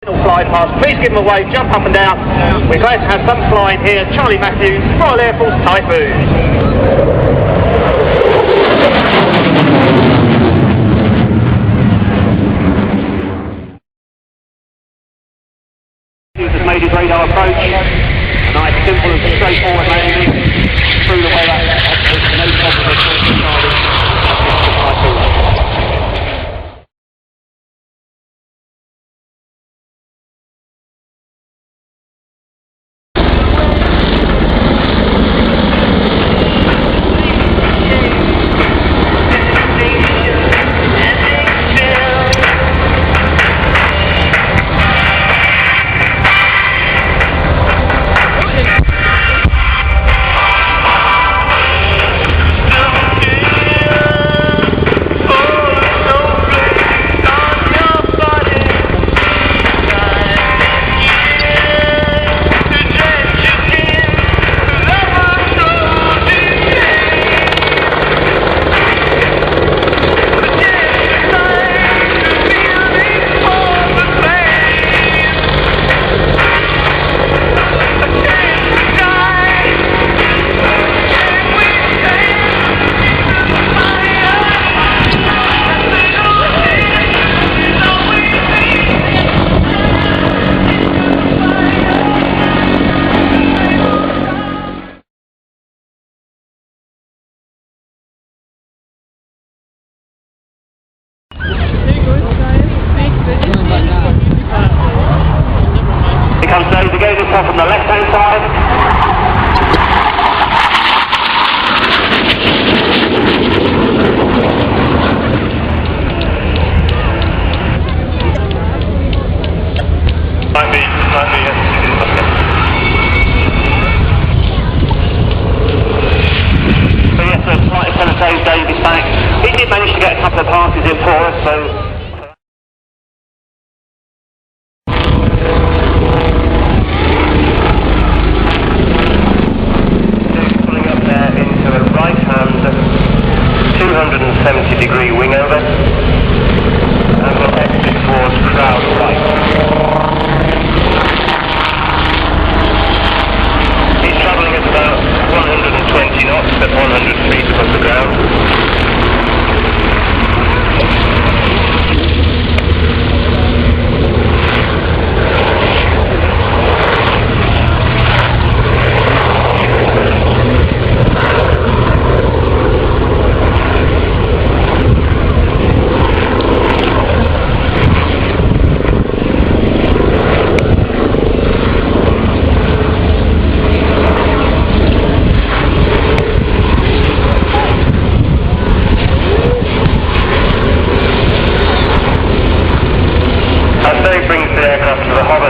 Fly past, please give them a wave, jump up and down. We're glad to have some flying here. Charlie Matthews, Royal Air Force Typhoon. Has made his radar approach. A nice, simple and straightforward landing through the weather. No problem at all for Charlie. Comes nose again, this one from the left hand side. Might be, yes. So yes, the flight attendant Dave is back. He did manage to get a couple of passes in for us, so degree wing over, and we'll exit towards crowd right. He's travelling at about 120 knots at 100 feet above the ground.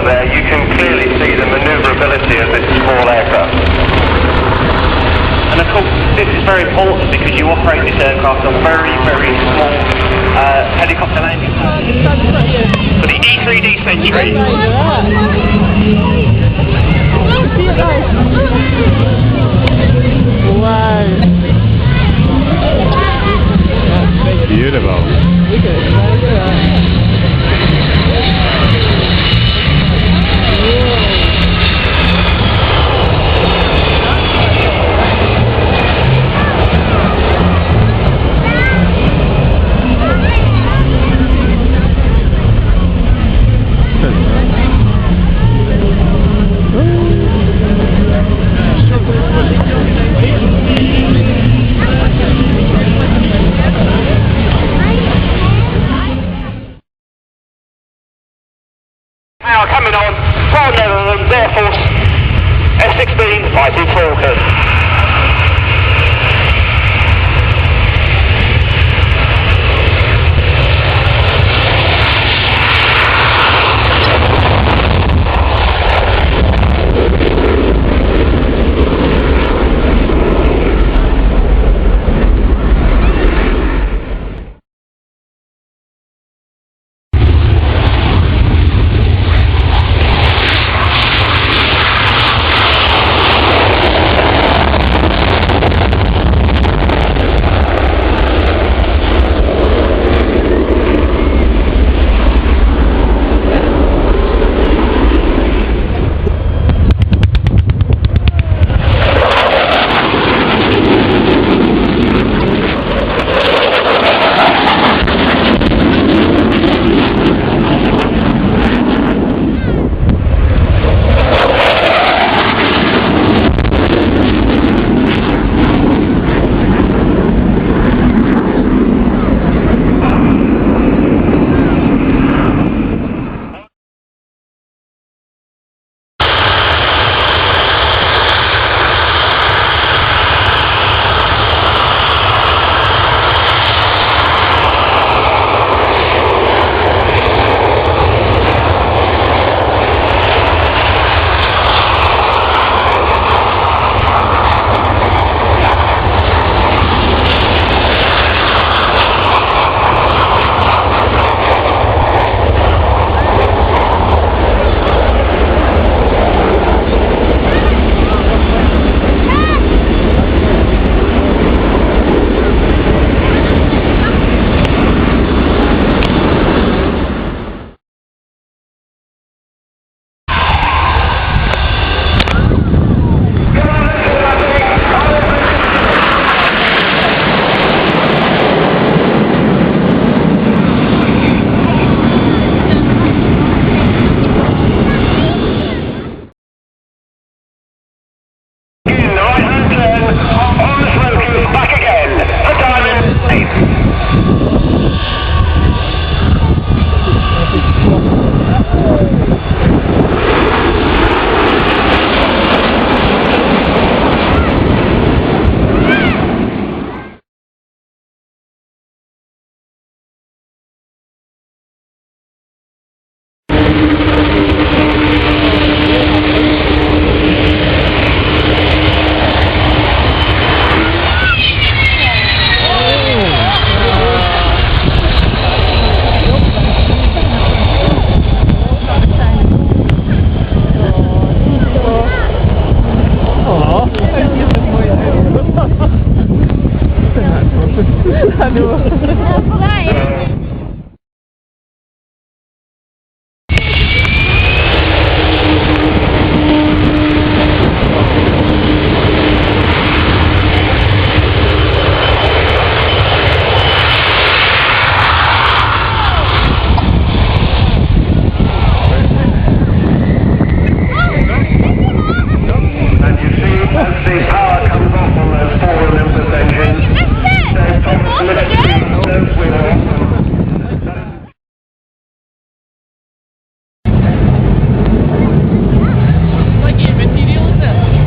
There, you can clearly see the manoeuvrability of this small aircraft. And of course, this is very important because you operate this aircraft on very, very small helicopter landing for the E3D Century. Wow. That's beautiful.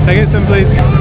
Can I get some, please?